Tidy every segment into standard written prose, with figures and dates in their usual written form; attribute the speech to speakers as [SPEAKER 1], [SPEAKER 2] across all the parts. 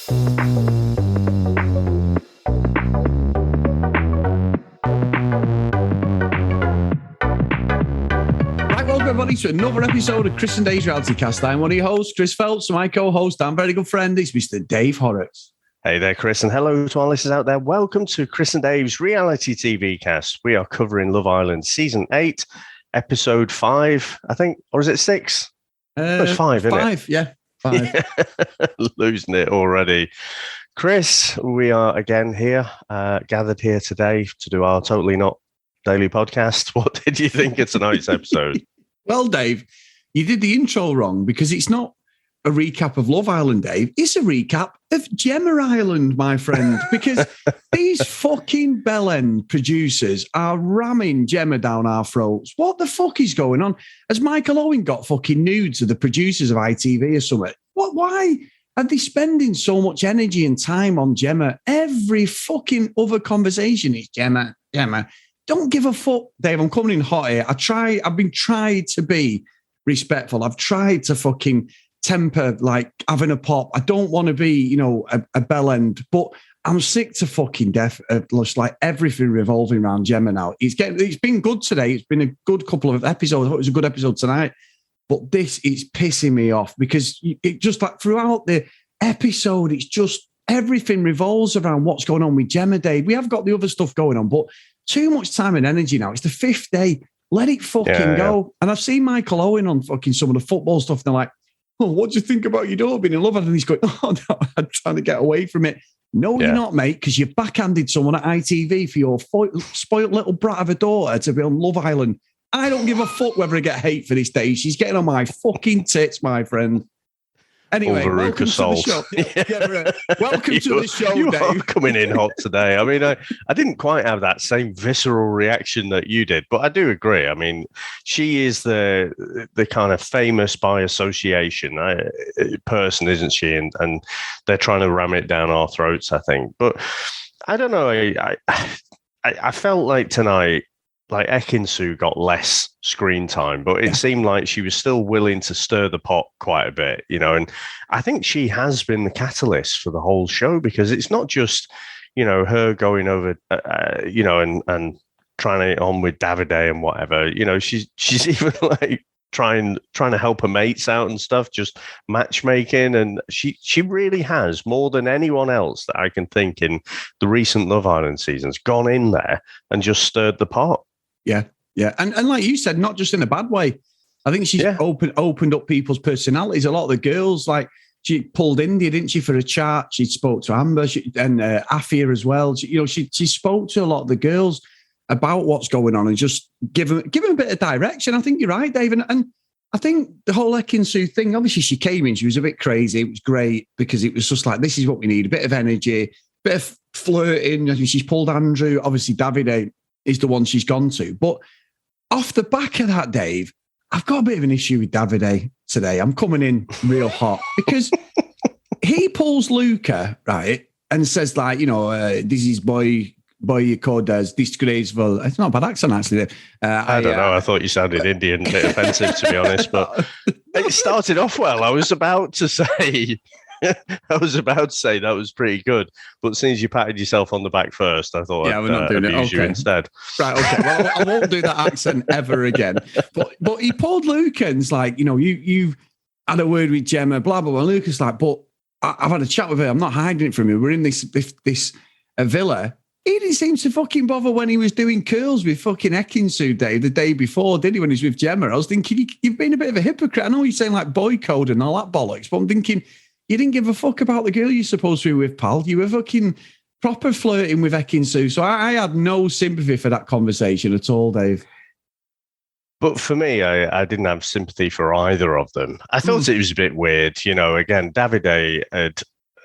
[SPEAKER 1] Welcome everybody to another episode of Chris and Dave's Reality Cast. I'm one of your hosts, Chris Phelps, and my co-host and very good friend is Mr. Dave Horrocks.
[SPEAKER 2] Hey there, Chris, and hello to our listeners out there. Welcome to Chris and Dave's Reality TV Cast. We are covering Love Island Season 8, Episode 5, I think, or is it 6? It's 5, isn't it?
[SPEAKER 1] 5, yeah. 5.
[SPEAKER 2] Yeah. Losing it already. Chris, we are again here, gathered here today to do our Totally Not Daily podcast. What did you think of tonight's episode?
[SPEAKER 1] Well, Dave, you did the intro wrong because it's not a recap of Love Island, Dave. It's a recap of Gemma Island, my friend, because these fucking bellend producers are ramming Gemma down our throats. What the fuck is going on? Has Michael Owen got fucking nudes of the producers of ITV or something? What? Why are they spending so much energy and time on Gemma? Every fucking other conversation is Gemma. Don't give a fuck, Dave. I'm coming in hot here. I've been trying to be respectful. I've tried to fucking temper like having a pop. I don't want to be, a bellend, but I'm sick to fucking death of just like everything revolving around Gemma now. It's been good today. It's been a good couple of episodes. I thought it was a good episode tonight, but this is pissing me off because it just like throughout the episode, it's just everything revolves around what's going on with Gemma, Dave. We have got the other stuff going on, but too much time and energy now. It's the 5th day. Let it fucking go. Yeah. And I've seen Michael Owen on fucking some of the football stuff. And they're like, oh, what do you think about your daughter being in love? And he's going, oh, no, I'm trying to get away from it. No, You're not, mate, because you've backhanded someone at ITV for your spoiled little brat of a daughter to be on Love Island. I don't give a fuck whether I get hate for this day. She's getting on my fucking tits, my friend. Anyway, welcome to the show. Welcome to the show,
[SPEAKER 2] you
[SPEAKER 1] Dave.
[SPEAKER 2] Are coming in hot today. I mean, I didn't quite have that same visceral reaction that you did, but I do agree. I mean, she is the kind of famous by association person, isn't she? And they're trying to ram it down our throats, I think. But I don't know. I felt like tonight, like Ekin-Su got less screen time, but it seemed like she was still willing to stir the pot quite a bit, and I think she has been the catalyst for the whole show because it's not just, her going over, and trying it on with Davide and whatever, she's even like trying to help her mates out and stuff, just matchmaking. And she really has, more than anyone else that I can think in the recent Love Island seasons, gone in there and just stirred the pot.
[SPEAKER 1] Yeah. And like you said, not just in a bad way. I think she's opened up people's personalities. A lot of the girls, like she pulled India, didn't she, for a chat? She spoke to Amber and Afia as well. She spoke to a lot of the girls about what's going on and just give them a bit of direction. I think you're right, Dave. And I think the whole Ekin-Su thing, obviously she came in, she was a bit crazy. It was great because it was just like, this is what we need, a bit of energy, a bit of flirting. She's pulled Andrew, obviously Davide is the one she's gone to. But off the back of that, Dave, I've got a bit of an issue with Davide today. I'm coming in real hot because he pulls Luca, right, and says like, this is boy called as disgraceful. It's not a bad accent, actually.
[SPEAKER 2] I don't know. I thought you sounded Indian, a bit offensive, to be honest. But it started off well. I was about to say that was pretty good, but since you patted yourself on the back first, I thought
[SPEAKER 1] we're not doing
[SPEAKER 2] abuse you instead.
[SPEAKER 1] Right, okay. Well, I won't do that accent ever again. But he pulled Luca and's like, you've had a word with Gemma, blah blah blah. And Luca's like, but I've had a chat with her. I'm not hiding it from you. We're in this villa. He didn't seem to fucking bother when he was doing curls with fucking Ekin-Su Dave the day before, did he, when he was with Gemma? I was thinking, you've been a bit of a hypocrite. I know you're saying like boy code and all that bollocks, but I'm thinking, you didn't give a fuck about the girl you're supposed to be with, pal. You were fucking proper flirting with Ekin-Su. So I had no sympathy for that conversation at all, Dave.
[SPEAKER 2] But for me, I didn't have sympathy for either of them. I thought it was a bit weird. Again, Davide had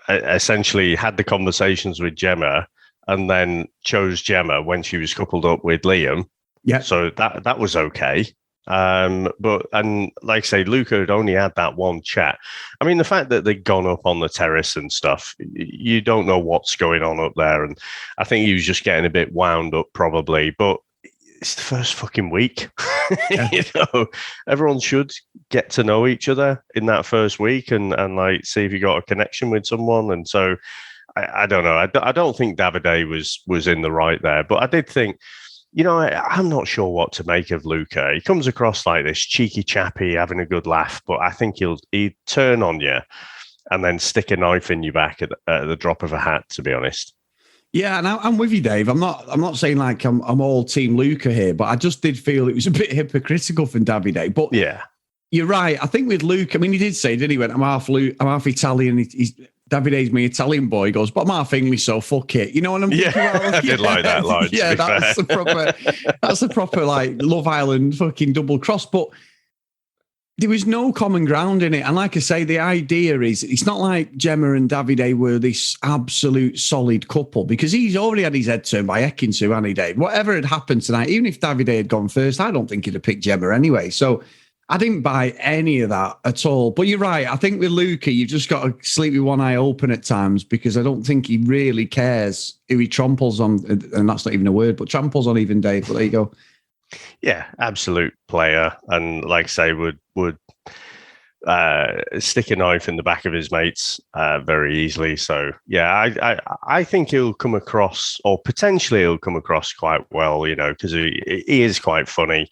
[SPEAKER 2] essentially had the conversations with Gemma and then chose Gemma when she was coupled up with Liam.
[SPEAKER 1] Yeah.
[SPEAKER 2] So that was okay. But like I say, Luca had only had that one chat. I mean, the fact that they'd gone up on the terrace and stuff, you don't know what's going on up there. And I think he was just getting a bit wound up probably. But it's the first fucking week.
[SPEAKER 1] Yeah.
[SPEAKER 2] You know, everyone should get to know each other in that first week and like see if you got a connection with someone. And so I don't know. I don't think Davide was in the right there, but I did think, you know, I'm not sure what to make of Luca. He comes across like this cheeky chappy having a good laugh, but I think he'd turn on you and then stick a knife in your back at the drop of a hat, to be honest.
[SPEAKER 1] Yeah, and I'm with you, Dave. I'm not saying like I'm all team Luca here, but I just did feel it was a bit hypocritical from Davide. But
[SPEAKER 2] yeah,
[SPEAKER 1] you're right. I think with Luca, I mean, he did say, didn't he? Went, I'm half Italian. He's Davide's my Italian boy. He goes, but I'm half English, so fuck it. You know what I'm thinking?
[SPEAKER 2] I did like that line.
[SPEAKER 1] Yeah, that's a proper like Love Island fucking double cross. But there was no common ground in it. And like I say, the idea is it's not like Gemma and Davide were this absolute solid couple, because he's already had his head turned by Ekinsu, hasn't he, Dave? Whatever had happened tonight, even if Davide had gone first, I don't think he'd have picked Gemma anyway. So I didn't buy any of that at all. But you're right. I think with Luca, you've just got to sleep with one eye open at times, because I don't think he really cares who he tramples on. And that's not even a word, but tramples on even, Dave. But there you go.
[SPEAKER 2] Yeah, absolute player. And like I say, would stick a knife in the back of his mates very easily. So yeah, I think he'll come across, or potentially he'll come across quite well, you know, because he is quite funny,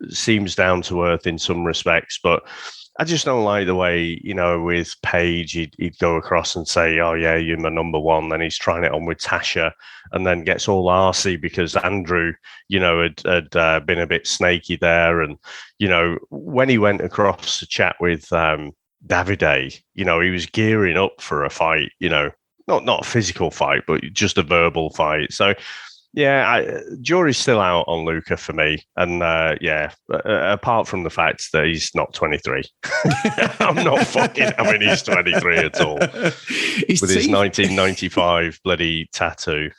[SPEAKER 2] seems down to earth in some respects, but I just don't like the way, you know, with Paige, he'd go across and say, oh yeah, you're my number one. Then he's trying it on with Tasha and then gets all arsey because Andrew, you know, had been a bit snaky there. And, you know, when he went across to chat with Davide, you know, he was gearing up for a fight, you know, not a physical fight, but just a verbal fight. So, yeah, jury's still out on Luca for me. And apart from the fact that he's not 23, I'm not fucking having he's 23 at all. His 1995 bloody tattoo.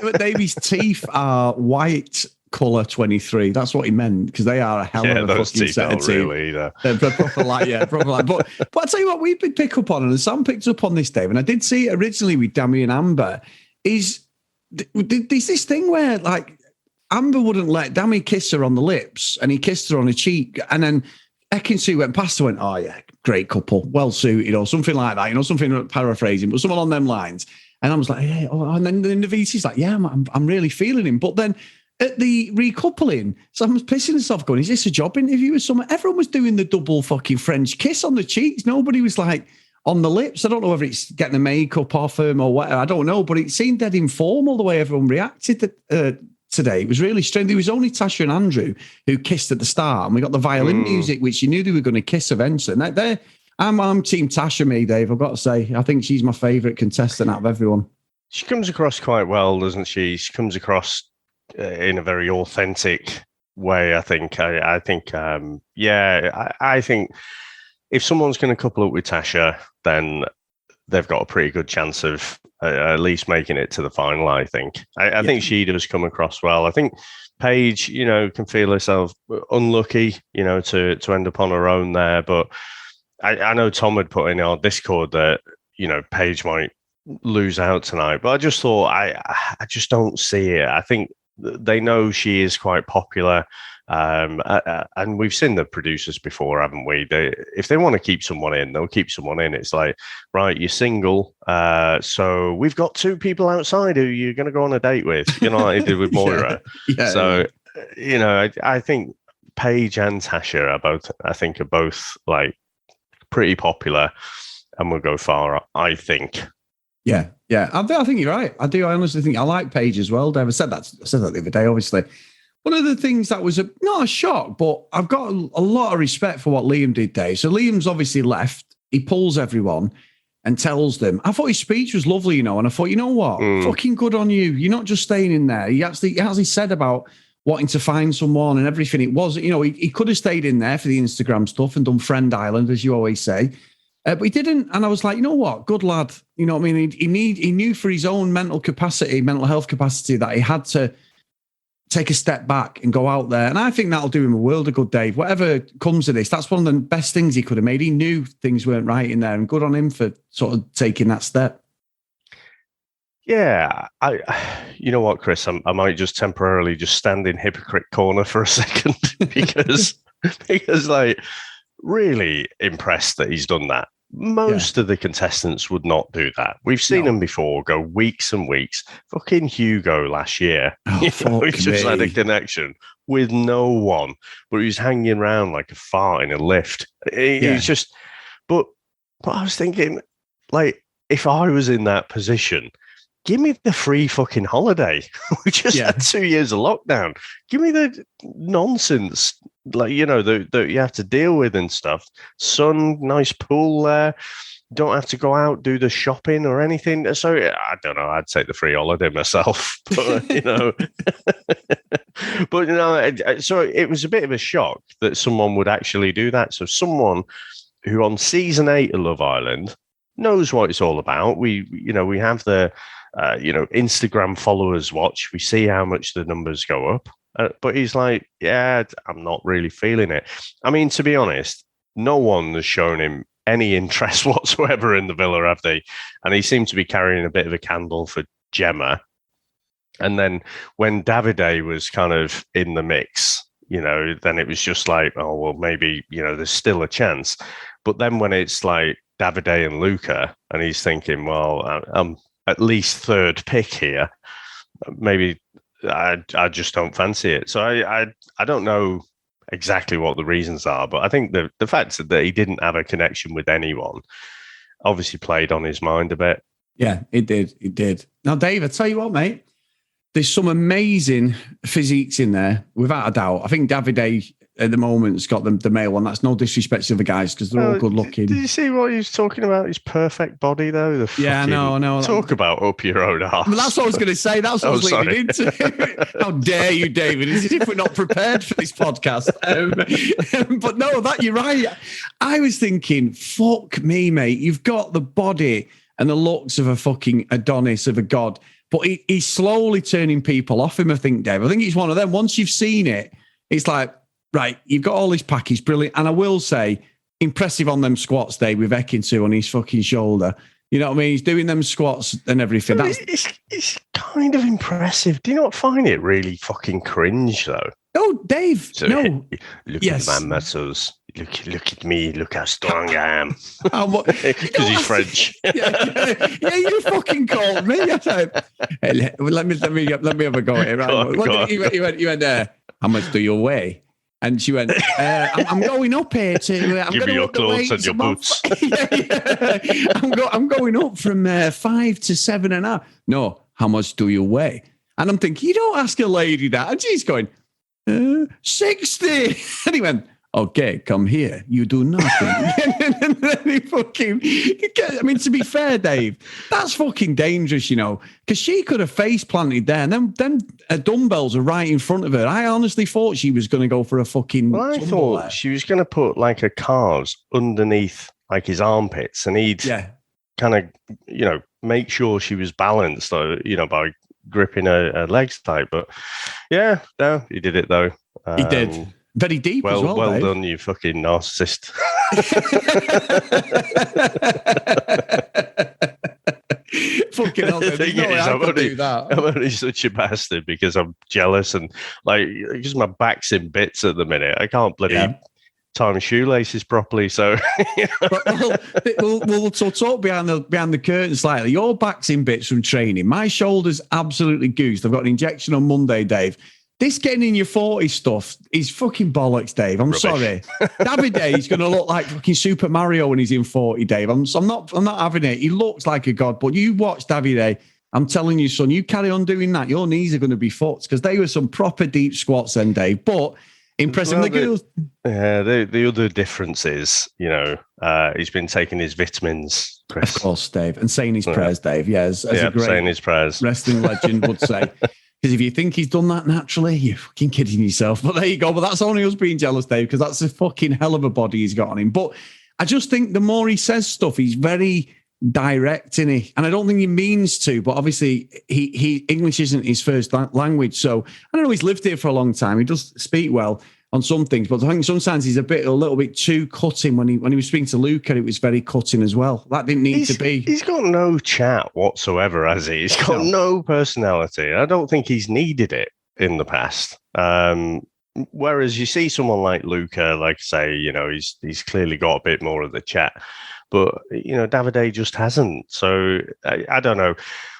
[SPEAKER 1] But Davy's teeth are white colour 23. That's what he meant, because they are a hell of a fucking set of teeth.
[SPEAKER 2] Really,
[SPEAKER 1] They're proper light, proper light. But I tell you what, we did pick up on, and Sam picked up on this, Dave, and I did see it originally with Dami and Amber, is there's this thing where like Amber wouldn't let Dami kiss her on the lips, and he kissed her on the cheek, and then Ekinsu went past her and went, oh yeah, great couple, well suited, or something like that, you know, something paraphrasing, but someone on them lines. And I was like, yeah, and then the VC's like, yeah, I'm really feeling him. But then at the recoupling, someone's pissing himself going, is this a job interview or something? Everyone was doing the double fucking French kiss on the cheeks. Nobody was like on the lips. I don't know whether it's getting the makeup off him or whatever. I don't know, but it seemed dead informal the way everyone reacted today. It was really strange. There was only Tasha and Andrew who kissed at the start, and we got the violin music, which you knew they were going to kiss eventually. And I'm team Tasha, me, Dave. I've got to say, I think she's my favourite contestant out of everyone. She
[SPEAKER 2] comes across quite well, doesn't she? She comes across in a very authentic way, I think. I think if someone's going to couple up with Tasha, then they've got a pretty good chance of at least making it to the final, I think. I think she does come across well. I think Paige, you know, can feel herself unlucky, you know, to end up on her own there. But I know Tom had put in our Discord that, you know, Paige might lose out tonight. But I just thought, I just don't see it. I think they know she is quite popular. And we've seen the producers before, haven't we? If they want to keep someone in, they'll keep someone in. It's like, right, you're single, so we've got two people outside who you're going to go on a date with, you know, like they did with Moira. You know, I think Paige and Tasha are both like pretty popular and will go far, I think.
[SPEAKER 1] Yeah. I think you're right. I do. I honestly think I like Paige as well, Dave. I said that the other day, obviously. One of the things that was not a shock, but I've got a lot of respect for what Liam did, Dave. So Liam's obviously left. He pulls everyone and tells them. I thought his speech was lovely, you know, and I thought, you know what? Fucking good on you. You're not just staying in there. He actually said about wanting to find someone and everything. It was, you know, he could have stayed in there for the Instagram stuff and done Friend Island, as you always say. But he didn't. And I was like, you know what? Good lad. You know what I mean? He knew for his own mental health capacity, that he had to take a step back and go out there. And I think that'll do him a world of good, Dave. Whatever comes of this, that's one of the best things he could have made. He knew things weren't right in there, and good on him for sort of taking that step.
[SPEAKER 2] Yeah, you know what, Chris, I might just temporarily just stand in hypocrite corner for a second because like really impressed that he's done that. Most of the contestants would not do that. We've seen them before go weeks and weeks. Fucking Hugo last year, he just had a connection with no one, but he was hanging around like a fart in a lift. He's just, but I was thinking, like, if I was in that position, give me the free fucking holiday. We just had 2 years of lockdown. Give me the nonsense, like, you know, that you have to deal with and stuff. Sun, nice pool there. Don't have to go out, do the shopping or anything. So I don't know. I'd take the free holiday myself, but, you know. But, you know, so it was a bit of a shock that someone would actually do that. So someone who on season 8 of Love Island knows what it's all about. We have the Instagram followers watch. We see how much the numbers go up. But he's like, yeah, I'm not really feeling it. I mean, to be honest, no one has shown him any interest whatsoever in the villa, have they? And he seemed to be carrying a bit of a candle for Gemma. And then when Davide was kind of in the mix, you know, then it was just like, oh, well, maybe, you know, there's still a chance. But then when it's like Davide and Luca, and he's thinking, well, I'm at least third pick here, maybe I just don't fancy it. So I don't know exactly what the reasons are, but I think the fact that he didn't have a connection with anyone obviously played on his mind a bit.
[SPEAKER 1] Yeah, it did. It did. Now, Dave, I tell you what, mate, there's some amazing physiques in there, without a doubt. I think Davide at the moment's got the male one. That's no disrespect to the guys because they're all good looking.
[SPEAKER 2] Did you see what he was talking about? His perfect body, though.
[SPEAKER 1] I know.
[SPEAKER 2] Talk about up your own arse.
[SPEAKER 1] Well, that's what I was going to say. That's what I was leading into. How dare you, David? As if we're not prepared for this podcast. But no, that you're right. I was thinking, fuck me, mate. You've got the body and the looks of a fucking Adonis, of a god. But he's slowly turning people off him, I think, Dave. I think it's one of them. Once you've seen it, it's like, right, you've got all this package, brilliant. And I will say, impressive on them squats, Dave, with Ekinsu on his fucking shoulder. You know what I mean? He's doing them squats and everything.
[SPEAKER 2] It's kind of impressive. Do you not find it really fucking cringe, though?
[SPEAKER 1] No, Dave,
[SPEAKER 2] so,
[SPEAKER 1] no.
[SPEAKER 2] Look at my muscles. Look at me. Look how strong I am. Because he's French.
[SPEAKER 1] yeah, you fucking called me. Hey, let me have a go at it. Right? You went there. How much do you weigh? And she went, I'm going up here to...
[SPEAKER 2] Give me your clothes and your boots.
[SPEAKER 1] I'm going up from 5 to 7.5. No, how much do you weigh? And I'm thinking, you don't ask a lady that. And she's going, 60. And he went, okay, come here. You do nothing. And then he fucking... I mean, to be fair, Dave, that's fucking dangerous, you know, because she could have face planted there, and then dumbbells are right in front of her. I honestly thought she was going to go for a fucking...
[SPEAKER 2] Well, I thought she was going to put like a calves underneath like his armpits, and he'd kind of, you know, make sure she was balanced, you know, by gripping her legs tight. But yeah, no, he did it though.
[SPEAKER 1] He did. Very deep as well.
[SPEAKER 2] Well
[SPEAKER 1] Dave.
[SPEAKER 2] done, you fucking narcissist.
[SPEAKER 1] Fucking hell, the thing is,
[SPEAKER 2] I'm only such a bastard because I'm jealous and like because my back's in bits at the minute. I can't bloody tie my shoelaces properly. So
[SPEAKER 1] we'll talk behind the curtain slightly. Your back's in bits from training. My shoulder's absolutely goosed. I've got an injection on Monday, Dave. This getting in your 40s stuff is fucking bollocks, Dave. I'm sorry. Davide is going to look like fucking Super Mario when he's in 40, Dave. I'm not having it. He looks like a god, but you watch Davide. I'm telling you, son, you carry on doing that, your knees are going to be fucked because they were some proper deep squats then, Dave. But impressive.
[SPEAKER 2] Well, the other difference is, you know, he's been taking his vitamins, Chris.
[SPEAKER 1] Of course, Dave, and saying his prayers, Dave. Yeah, as a great
[SPEAKER 2] saying his prayers.
[SPEAKER 1] Wrestling legend would say. Because if you think he's done that naturally, you're fucking kidding yourself. But there you go. But that's only us being jealous, Dave, because that's a fucking hell of a body he's got on him. But I just think the more he says stuff, he's very direct in it. And I don't think he means to, but obviously he English isn't his first language. So I don't know, he's lived here for a long time. He does speak well. on some things, but I think sometimes he's a little bit too cutting. When he was speaking to Luca, it was very cutting as well. That didn't need to be.
[SPEAKER 2] He's got no chat whatsoever, has he? He's got no personality. I don't think he's needed it in the past. Whereas you see someone like Luca, like say, he's clearly got a bit more of the chat, but Davide just hasn't. So I don't know.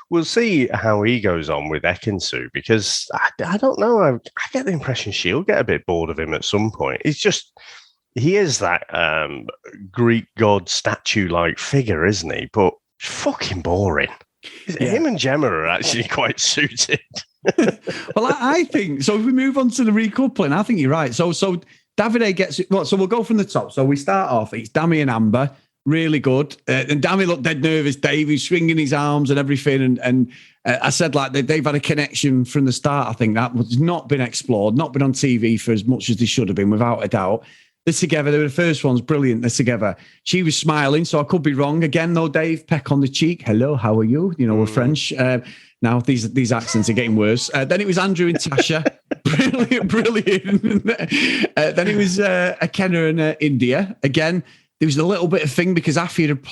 [SPEAKER 2] We'll see how he goes on with Ekin-Su, because I don't know. I get the impression she'll get a bit bored of him at some point. He is that Greek god statue-like figure, isn't he? But fucking boring. Yeah. Him and Gemma are actually quite suited.
[SPEAKER 1] Well, I think so. If we move on to the recoupling, I think you're right. So Davide gets it. Well, so we'll go from the top. So we start off. It's Dami and Amber. Really good. And Dami looked dead nervous. Dave, he's swinging his arms and everything. And I said, like, they've had a connection from the start. I think that was not been explored, not been on TV for as much as they should have been, without a doubt. They're together. They were the first ones. Brilliant. They're together. She was smiling, so I could be wrong. Again, though, Dave, peck on the cheek. Hello, how are you? We're French. Now these accents are getting worse. Then it was Andrew and Tasha. Brilliant. Then it was Akenna and India. Again, there was a little bit of thing because Afia had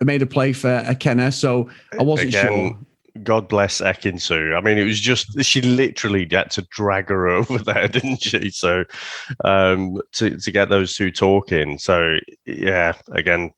[SPEAKER 1] made a play for Akenna, so I wasn't sure.
[SPEAKER 2] God bless Ekin-Su. I mean, it was just, she literally had to drag her over there, didn't she? So to get those two talking. So yeah, again,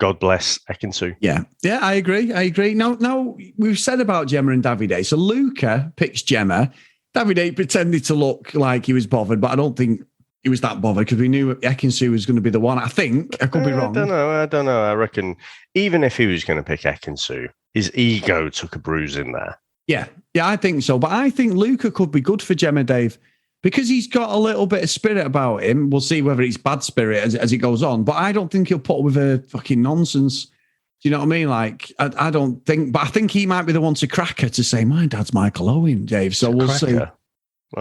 [SPEAKER 2] God bless Ekin-Su.
[SPEAKER 1] Yeah, I agree. Now we've said about Gemma and Davide. So Luca picks Gemma. Davide pretended to look like he was bothered, but I don't think he was that bothered because we knew Ekin-Su was going to be the one. I think I could be wrong.
[SPEAKER 2] I don't know. I reckon even if he was going to pick Ekin-Su, his ego took a bruise in there.
[SPEAKER 1] Yeah, I think so. But I think Luca could be good for Gemma, Dave, because he's got a little bit of spirit about him. We'll see whether it's bad spirit as it goes on. But I don't think he'll put up with her fucking nonsense. Do you know what I mean? Like, I don't think, but I think he might be the one to crack her to say, my dad's Michael Owen, Dave. So we'll see.
[SPEAKER 2] Right,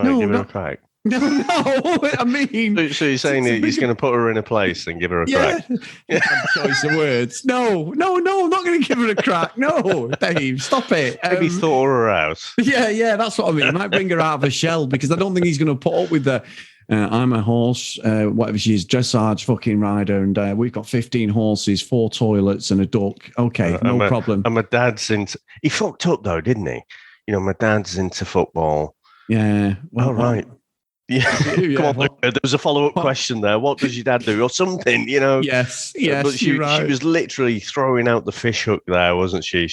[SPEAKER 2] give her a crack.
[SPEAKER 1] No, I mean...
[SPEAKER 2] So you're saying that he's going to put her in a place and give her a crack?
[SPEAKER 1] Yeah. Choice of words. No, I'm not going to give her a crack. No, Dave, stop it.
[SPEAKER 2] Maybe thaw her out.
[SPEAKER 1] Yeah, that's what I mean. He might bring her out of her shell because I don't think he's going to put up with the I'm a horse, whatever she is, dressage fucking rider, and we've got 15 horses, 4 toilets and a duck. Okay, no problem.
[SPEAKER 2] And my dad's into... He fucked up though, didn't he? My dad's into football.
[SPEAKER 1] Yeah.
[SPEAKER 2] Well, right. Yeah, come on. There was a follow-up question there. What does your dad do, or something?
[SPEAKER 1] Yes.
[SPEAKER 2] But she was literally throwing out the fish hook there, wasn't she?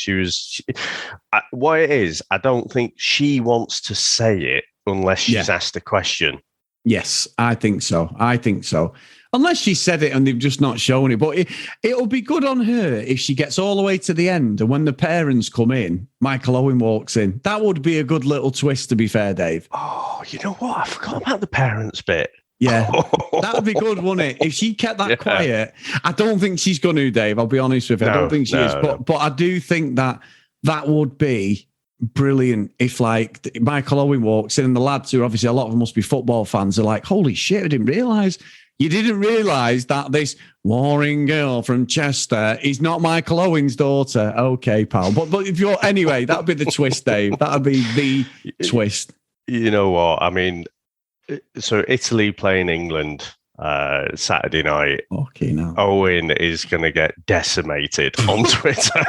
[SPEAKER 2] What it is, I don't think she wants to say it unless she's asked a question.
[SPEAKER 1] Yes, I think so. Unless she said it and they've just not shown it. But it'll be good on her if she gets all the way to the end and when the parents come in, Michael Owen walks in. That would be a good little twist, to be fair, Dave.
[SPEAKER 2] Oh, you know what? I forgot about the parents bit.
[SPEAKER 1] Yeah, that would be good, wouldn't it? If she kept that quiet. I don't think she's going to, Dave. I'll be honest with you. I don't think she is. But I do think that would be brilliant if, like, Michael Owen walks in and the lads, who obviously a lot of them must be football fans, are like, holy shit, I didn't realise. You didn't realise that this warring girl from Chester is not Michael Owen's daughter. Okay, pal. But if you're... Anyway, that would be the twist, Dave. That would be the twist.
[SPEAKER 2] You know what? I mean, so Italy playing England Saturday night.
[SPEAKER 1] Okay, now.
[SPEAKER 2] Owen is going to get decimated on Twitter.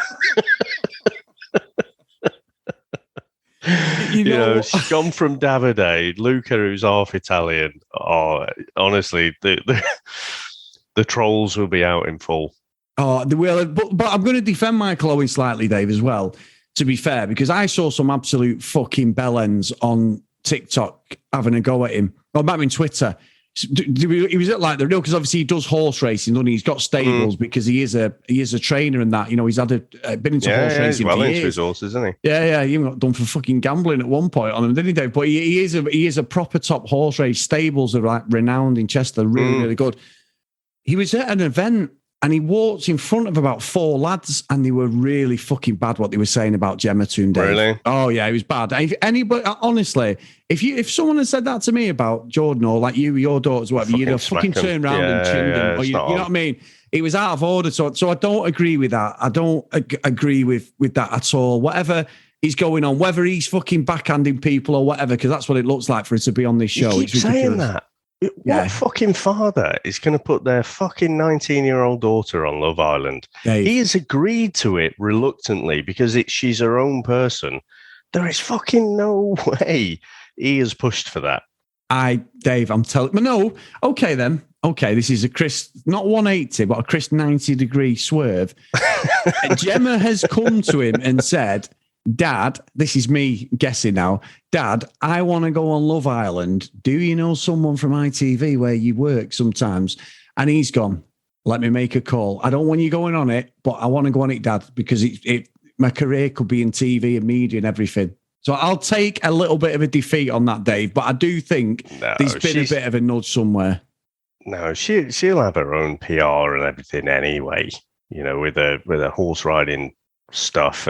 [SPEAKER 2] She's gone from Davide, Luca, who's half Italian. Oh, honestly, the trolls will be out in full.
[SPEAKER 1] Oh, they will. But I'm going to defend Michael Owen slightly, Dave, as well, to be fair, because I saw some absolute fucking bellends on TikTok having a go at him. Well, might be on Twitter. He was at like the real, because obviously he does horse racing, doesn't he? He's got stables because he is a trainer and that. He's had been into horse racing.
[SPEAKER 2] He's well
[SPEAKER 1] for
[SPEAKER 2] into
[SPEAKER 1] years.
[SPEAKER 2] His horses, isn't he?
[SPEAKER 1] Yeah. He got done for fucking gambling at one point on him, didn't he, Dave? But he is a proper top horse race. Stables are like renowned in Chester, really good. He was at an event and he walked in front of about 4 lads, and they were really fucking bad what they were saying about Gemma Toon, Dave.
[SPEAKER 2] Really?
[SPEAKER 1] Oh yeah, it was bad. Anybody, honestly, if someone had said that to me about Jordan or like your daughters, whatever, you'd have fucking turned around and chinned them. Or you know what I mean? It was out of order. So I don't agree with that. I don't agree with that at all. Whatever is going on, whether he's fucking backhanding people or whatever, because that's what it looks like for it to be on this show.
[SPEAKER 2] You keep saying that. What fucking father is going to put their fucking 19-year-old daughter on Love Island?
[SPEAKER 1] Dave.
[SPEAKER 2] He has agreed to it reluctantly because she's her own person. There is fucking no way he has pushed for that.
[SPEAKER 1] Dave, I'm telling you. No, okay then. Okay, this is a Chris, not 180, but a Chris 90-degree swerve. Gemma has come to him and said, Dad, this is me guessing now. Dad, I want to go on Love Island. Do you know someone from ITV where you work sometimes? And he's gone, let me make a call. I don't want you going on it, but I want to go on it, Dad, because my career could be in TV and media and everything. So I'll take a little bit of a defeat on that, Dave, but I do think there's been a bit of a nudge somewhere.
[SPEAKER 2] No, she'll have her own PR and everything anyway, with her horse riding stuff.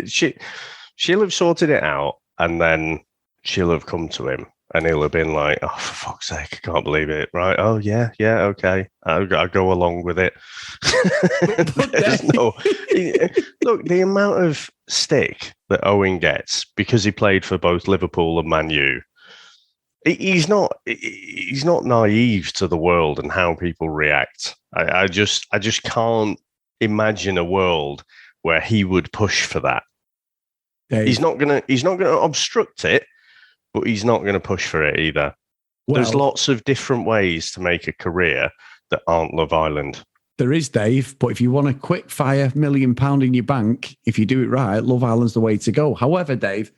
[SPEAKER 2] She'll have sorted it out, and then she'll have come to him and he'll have been like, oh, for fuck's sake, I can't believe it. Right. Oh yeah, okay. I'll go along with it. Look, the amount of stick that Owen gets because he played for both Liverpool and Man U. He's not naive to the world and how people react. I just can't imagine a world where he would push for that. Dave. He's not gonna obstruct it, but he's not gonna push for it either. Well, there's lots of different ways to make a career that aren't Love Island.
[SPEAKER 1] There is, Dave, but if you want a quick fire £1 million in your bank, if you do it right, Love Island's the way to go. However, Dave,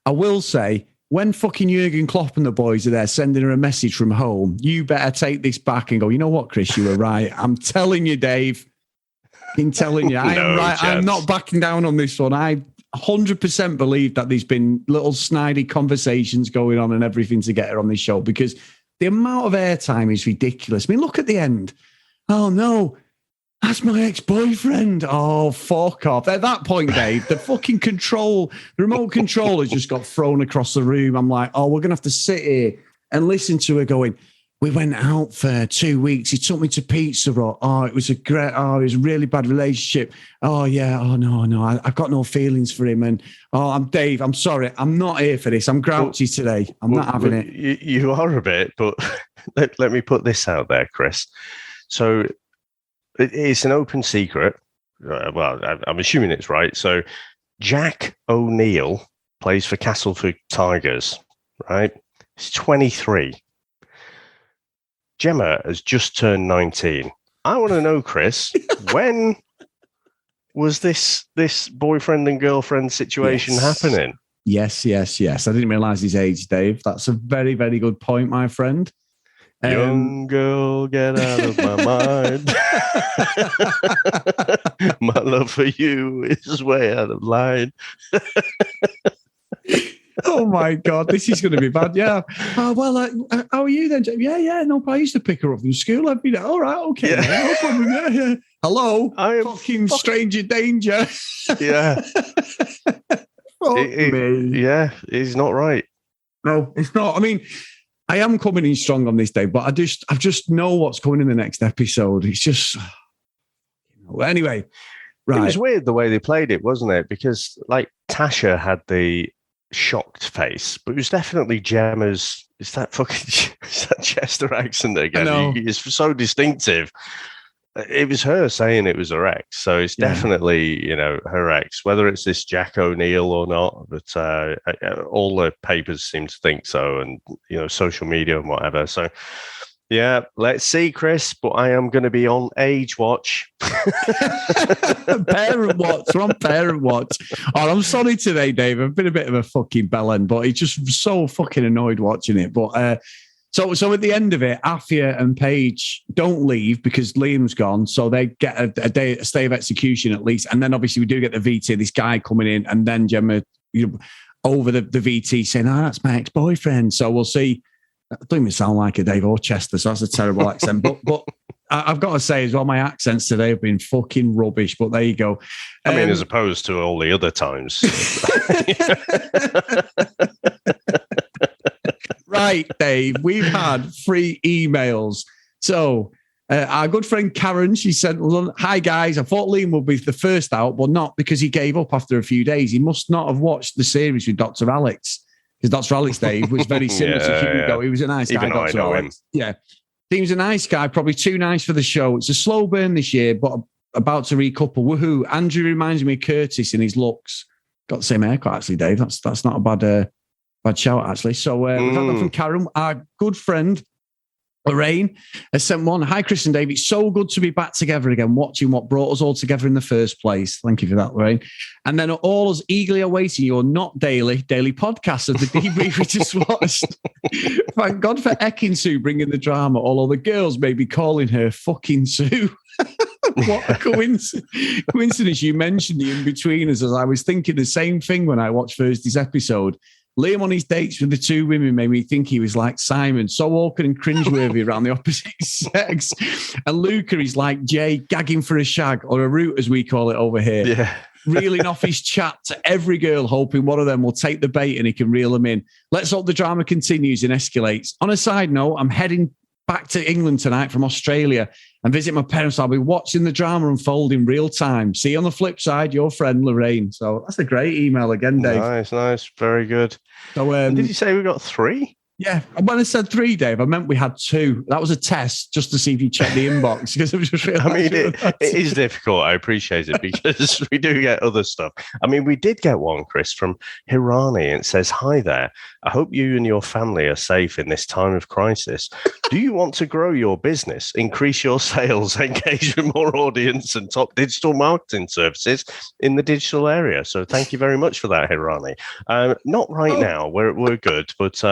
[SPEAKER 1] I will say, when fucking Jurgen Klopp and the boys are there sending her a message from home, you better take this back and go, you know what, Chris, you were right. I'm telling you, Dave. I'm telling you, I am right. Chance. I'm not backing down on this one. I 100% believe that there's been little snidey conversations going on and everything to get her on this show, because the amount of airtime is ridiculous. I mean, look at the end. Oh, no. That's my ex-boyfriend. Oh, fuck off. At that point, Dave, the remote control has just got thrown across the room. I'm like, oh, we're going to have to sit here and listen to her going, we went out for 2 weeks. He took me to Pizza Hut. Oh, it was it was a really bad relationship. Oh, yeah. Oh, no. I've got no feelings for him. And, I'm Dave. I'm sorry. I'm not here for this. I'm grouchy today. I'm not having it.
[SPEAKER 2] You are a bit, but let me put this out there, Chris. So it's an open secret. Well, I'm assuming it's right. So Jack O'Neill plays for Castleford Tigers, right? He's 23. Gemma has just turned 19. I want to know, Chris, when was this boyfriend and girlfriend situation happening?
[SPEAKER 1] Yes. I didn't realise his age, Dave. That's a very, very good point, my friend.
[SPEAKER 2] Young girl, get out of my mind. My love for you is way out of line.
[SPEAKER 1] Oh my God, this is going to be bad. Yeah. Oh, well, how are you then, James? Yeah. No, I used to pick her up from school every day. All right, okay. Yeah. No problem. Yeah. Hello, I am fucking stranger danger.
[SPEAKER 2] Yeah.
[SPEAKER 1] Me.
[SPEAKER 2] Yeah, he's not right.
[SPEAKER 1] No, it's not. I mean, I am coming in strong on this day, but I just know what's coming in the next episode. It's just, anyway, right.
[SPEAKER 2] It was weird the way they played it, wasn't it? Because like Tasha had the shocked face, but it was definitely Gemma's. Is that Chester accent again? It's so distinctive. It was her saying it was her ex, so it's definitely her ex. Whether it's this Jack O'Neill or not, but all the papers seem to think so, and social media and whatever. So yeah, let's see, Chris. But I am going to be on age watch.
[SPEAKER 1] Parent watch. We're on parent watch. Oh, I'm sorry today, Dave. I've been a bit of a fucking bellend, but it's just so fucking annoyed watching it. But so at the end of it, Afia and Paige don't leave because Liam's gone, a stay of execution at least. And then obviously we do get the VT, this guy coming in, and then Gemma over the VT saying, "Oh, that's my ex-boyfriend." So we'll see. I don't even sound like a Dave or Chester, so that's a terrible accent. But I've got to say as well, my accents today have been fucking rubbish. But there you go.
[SPEAKER 2] I mean, as opposed to all the other times.
[SPEAKER 1] Right, Dave. We've had 3 emails. So Our good friend Karen, she sent, "Hi guys, I thought Liam would be the first out, but not because he gave up after a few days. He must not have watched the series with Dr. Alex, because Dr. Alex, Dave, was very similar to Hugo. He was a nice guy,
[SPEAKER 2] Even I
[SPEAKER 1] Dr.
[SPEAKER 2] know
[SPEAKER 1] Alex. Yeah. Seems a nice guy, probably too nice for the show. It's a slow burn this year, but about to recouple. Woohoo. Andrew reminds me of Curtis in his looks. Got the same haircut, actually, Dave. That's not a bad shout, actually. So we've had that from Karen. Our good friend, Lorraine, has sent one. Hi, Chris and Dave. It's so good to be back together again, watching what brought us all together in the first place. Thank you for that, Lorraine. And then all us eagerly awaiting your not daily podcast of the debrief we just watched. Thank God for Ekin Sue bringing the drama, although the girls may be calling her fucking Sue. What a coincidence you mentioned the in-betweeners, as I was thinking the same thing when I watched Thursday's episode. Liam on his dates with the two women made me think he was like Simon, so awkward and cringeworthy around the opposite sex. And Luca is like Jay, gagging for a shag, or a root as we call it over here.
[SPEAKER 2] Yeah.
[SPEAKER 1] Reeling off his chat to every girl, hoping one of them will take the bait and he can reel them in. Let's hope the drama continues and escalates. On a side note, I'm heading back to England tonight from Australia and visit my parents. I'll be watching the drama unfold in real time. See you on the flip side, your friend Lorraine. So that's a great email again, Dave.
[SPEAKER 2] Nice. Very good.
[SPEAKER 1] So,
[SPEAKER 2] did you say we got 3?
[SPEAKER 1] Yeah, when I said 3, Dave, I meant we had 2. That was a test just to see if you checked the inbox. Because it was just
[SPEAKER 2] I mean, it is difficult. I appreciate it because we do get other stuff. I mean, we did get one, Chris, from Hirani, and it says, "Hi there. I hope you and your family are safe in this time of crisis. Do you want to grow your business, increase your sales, engage with more audience and top digital marketing services in the digital area?" So thank you very much for that, Hirani. Not right now. We're good, but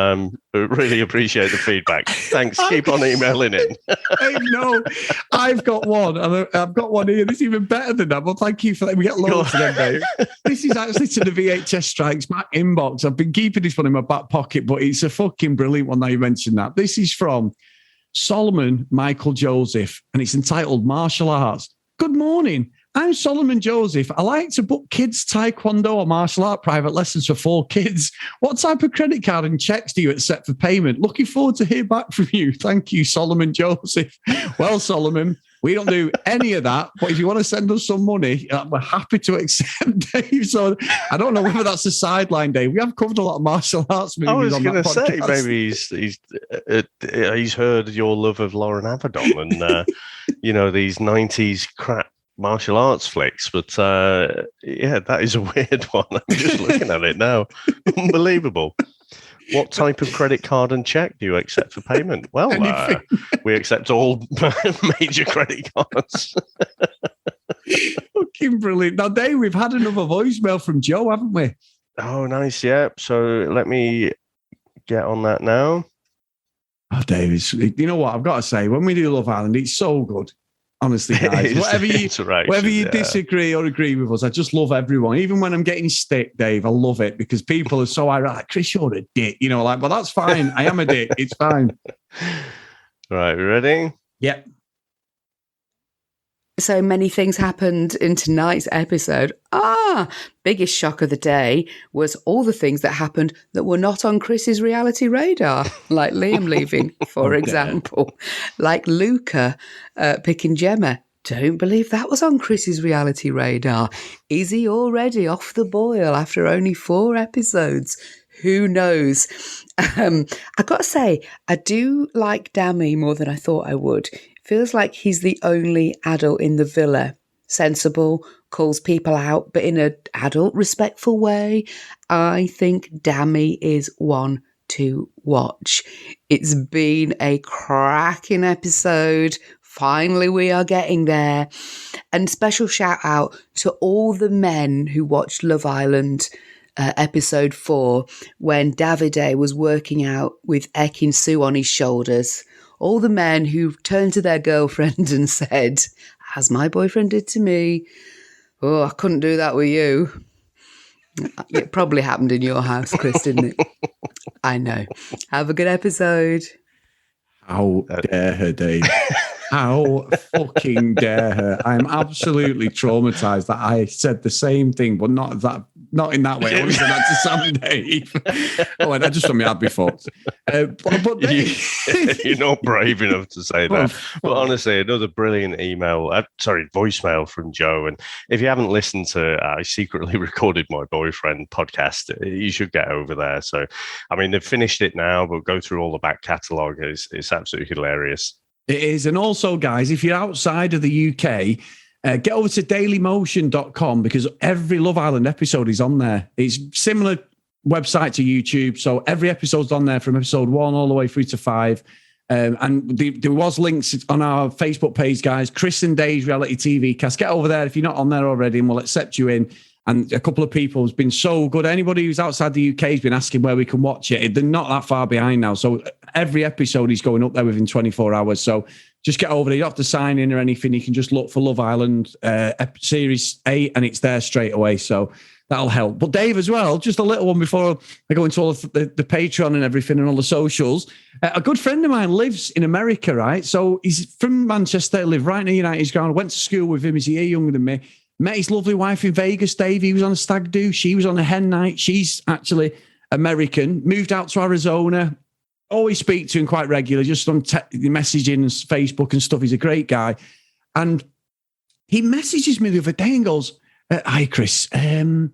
[SPEAKER 2] really appreciate the feedback. Thanks. Keep on emailing in.
[SPEAKER 1] Dave, no, I've got one. And I've got one here. This is even better than that. Well, thank you for that. We get loads of them, Dave. This is actually to the VHS Strikes Back inbox. I've been keeping this one in my back pocket, but it's a fucking brilliant one now you mentioned that. This is from Solomon Michael Joseph, and it's entitled Martial Arts. Good morning. I'm Solomon Joseph. I like to book kids' taekwondo or martial art private lessons for 4 kids. What type of credit card and checks do you accept for payment? Looking forward to hear back from you. Thank you, Solomon Joseph. Well, Solomon, we don't do any of that, but if you want to send us some money, we're happy to accept, Dave. So I don't know whether that's a sideline, Dave. We have covered a lot of martial arts movies.
[SPEAKER 2] I was
[SPEAKER 1] going to
[SPEAKER 2] say maybe he's heard your love of Lauren Avedon and these 90s crap martial arts flicks, but yeah, that is a weird one. I'm just looking at it now. Unbelievable. What type of credit card and check do you accept for payment? Well, we accept all major credit cards.
[SPEAKER 1] Fucking brilliant. Now, Dave, we've had another voicemail from Joe, haven't we?
[SPEAKER 2] Oh, nice. Yeah. So let me get on that now.
[SPEAKER 1] Oh, Dave, you know what? I've got to say, when we do Love Island, it's so good. Honestly, guys, whether you disagree or agree with us, I just love everyone. Even when I'm getting stick, Dave, I love it because people are so ironic. Chris, you're a dick. Well, that's fine. I am a dick. It's fine.
[SPEAKER 2] Right, we ready?
[SPEAKER 1] Yep.
[SPEAKER 3] So many things happened in tonight's episode. Biggest shock of the day was all the things that happened that were not on Chris's reality radar, like Liam leaving, for example, like Luca picking Gemma. Don't believe that was on Chris's reality radar. Is he already off the boil after only 4 episodes? Who knows? I got to say, I do like Dami more than I thought I would. Feels like he's the only adult in the villa. Sensible, calls people out, but in an adult, respectful way. I think Dami is one to watch. It's been a cracking episode. Finally, we are getting there. And special shout out to all the men who watched Love Island episode 4 when Davide was working out with Ekin Sue on his shoulders. All the men who turned to their girlfriend and said, as my boyfriend did to me, oh, I couldn't do that with you. It probably happened in your house, Chris, didn't it? I know. Have a good episode.
[SPEAKER 1] How dare her, Dave? How fucking dare her? I'm absolutely traumatized that I said the same thing, but not that not in that way. I wouldn't say that to Sam Dave. Oh, I just want me out before. But
[SPEAKER 2] You're not brave enough to say that. But honestly, another brilliant voicemail from Joe. And if you haven't listened to I Secretly Recorded My Boyfriend podcast, you should get over there. So, I mean, they've finished it now, but go through all the back catalogue. It's absolutely hilarious.
[SPEAKER 1] It is. And also, guys, if you're outside of the UK, get over to dailymotion.com because every Love Island episode is on there. It's similar website to YouTube. So every episode's on there from episode 1 all the way through to 5. And there was links on our Facebook page, guys. Chris and Dave's Reality TV Cast. Get over there if you're not on there already, and we'll accept you in. And a couple of people has been so good. Anybody who's outside the UK has been asking where we can watch it. They're not that far behind now. So every episode is going up there within 24 hours. So just get over there. You don't have to sign in or anything. You can just look for Love Island Series 8 and it's there straight away. So that'll help. But Dave as well, just a little one before I go into all of the Patreon and everything and all the socials. A good friend of mine lives in America, right? So he's from Manchester, live right near United's ground. Went to school with him. He's a year younger than me. Met his lovely wife in Vegas, Dave. He was on a stag do. She was on a hen night. She's actually American. Moved out to Arizona. Always speak to him quite regularly, just on messaging and Facebook and stuff. He's a great guy. And he messages me the other day and goes, hi, Chris. I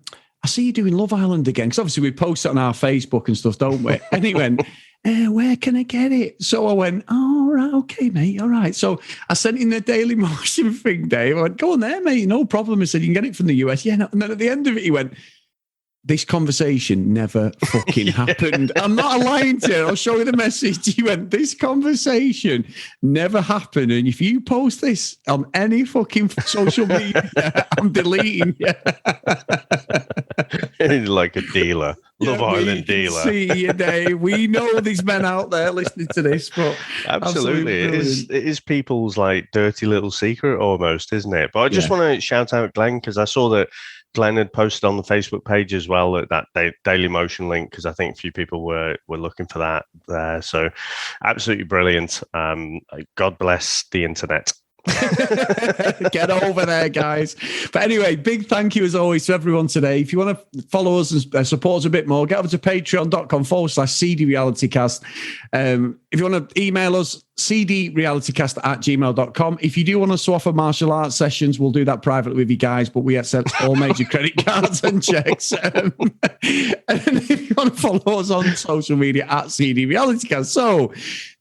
[SPEAKER 1] see you doing Love Island again. Because obviously we post it on our Facebook and stuff, don't we? And he went, where can I get it? So I went, oh, right, okay, mate, all right. So I sent in the Daily Motion thing, Dave. I went, go on there, mate, no problem. I said, you can get it from the US. Yeah, no. And then at the end of it, he went, this conversation never fucking happened. I'm not lying to you. I'll show you the message. He went, this conversation never happened. And if you post this on any fucking social media, I'm deleting you.
[SPEAKER 2] Like a dealer. Love Island dealer.
[SPEAKER 1] See you, Dave. We know these men out there listening to this, but
[SPEAKER 2] absolutely. It is people's like dirty little secret almost, isn't it? But I just want to shout out Glenn because I saw that Glenn had posted on the Facebook page as well that Daily Motion link because I think a few people were looking for that there. So absolutely brilliant. God bless the internet.
[SPEAKER 1] Get over there, guys. But anyway, big thank you as always to everyone today. If you want to follow us and support us a bit more, get over to patreon.com/CDRealityCast. If you want to email us, cdrealitycast@gmail.com. If you do want us to offer martial arts sessions, we'll do that privately with you guys, but we accept all major credit cards and checks. And if you want to follow us on social media @CDRealityCast. So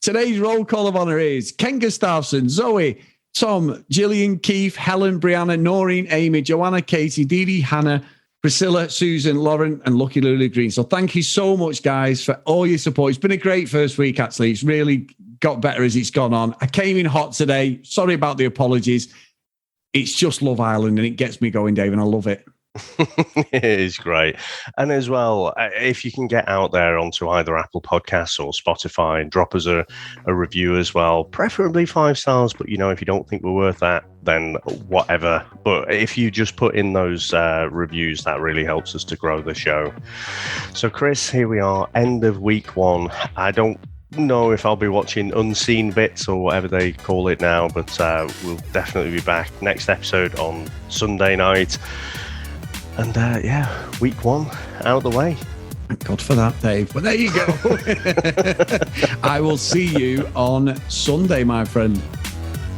[SPEAKER 1] today's roll call of honor is Ken Gustafsson, Zoe, Tom, Gillian, Keith, Helen, Brianna, Noreen, Amy, Joanna, Katie, Dee Dee, Hannah, Priscilla, Susan, Lauren, and Lucky Lulu Green. So thank you so much, guys, for all your support. It's been a great first week, actually. It's really got better as it's gone on. I came in hot today. Sorry about the apologies. It's just Love Island, and it gets me going, Dave, and I love it.
[SPEAKER 2] It is great. And as well, if you can get out there onto either Apple Podcasts or Spotify and drop us a review as well, preferably 5 stars, but if you don't think we're worth that, then whatever. But if you just put in those reviews, that really helps us to grow the show. So Chris, here we are, end of week 1. I don't know if I'll be watching Unseen Bits or whatever they call it now, but we'll definitely be back next episode on Sunday night. And week 1 out of the way.
[SPEAKER 1] Thank God for that, Dave. But there you go. I will see you on Sunday, my friend.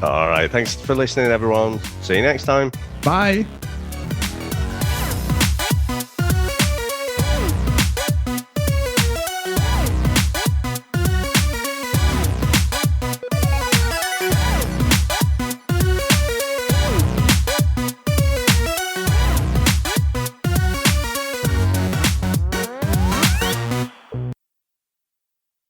[SPEAKER 2] All right. Thanks for listening, everyone. See you next time.
[SPEAKER 1] Bye.